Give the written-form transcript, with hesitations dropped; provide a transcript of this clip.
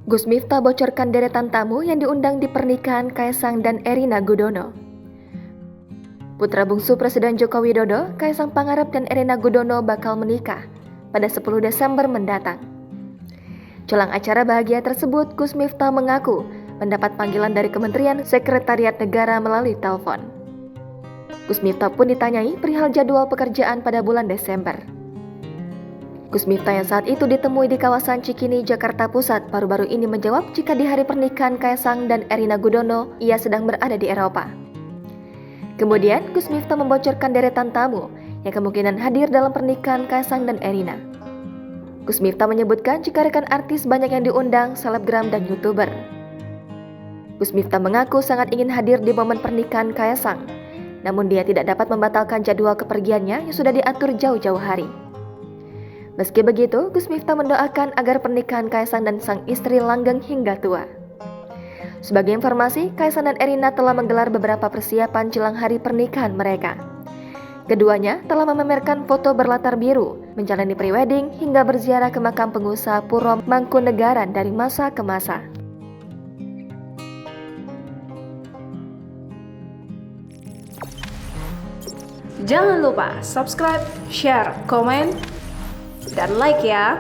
Gus Miftah bocorkan deretan tamu yang diundang di pernikahan Kaisang dan Erina Gudono. Putra bungsu Presiden Joko Widodo, Kaisang Pangarep dan Erina Gudono bakal menikah pada 10 Desember mendatang. Jelang acara bahagia tersebut, Gus Miftah mengaku mendapat panggilan dari Kementerian Sekretariat Negara melalui telepon. Gus Miftah pun ditanyai perihal jadwal pekerjaan pada bulan Desember. Gus Miftah yang saat itu ditemui di kawasan Cikini, Jakarta Pusat, baru-baru ini menjawab jika di hari pernikahan Kaisang dan Erina Gudono, ia sedang berada di Eropa. Kemudian, Gus Miftah membocorkan deretan tamu yang kemungkinan hadir dalam pernikahan Kaisang dan Erina. Gus Miftah menyebutkan jika rekan artis banyak yang diundang, selebgram dan YouTuber. Gus Miftah mengaku sangat ingin hadir di momen pernikahan Kaisang, namun dia tidak dapat membatalkan jadwal kepergiannya yang sudah diatur jauh-jauh hari. Meski begitu, Gus Miftah mendoakan agar pernikahan Kaisang dan sang istri langgeng hingga tua. Sebagai informasi, Kaisang dan Erina telah menggelar beberapa persiapan jelang hari pernikahan mereka. Keduanya telah memamerkan foto berlatar biru, menjalani prewedding hingga berziarah ke makam pengusaha Puro Mangkunegaran dari masa ke masa. Jangan lupa subscribe, share, komen, dan like ya.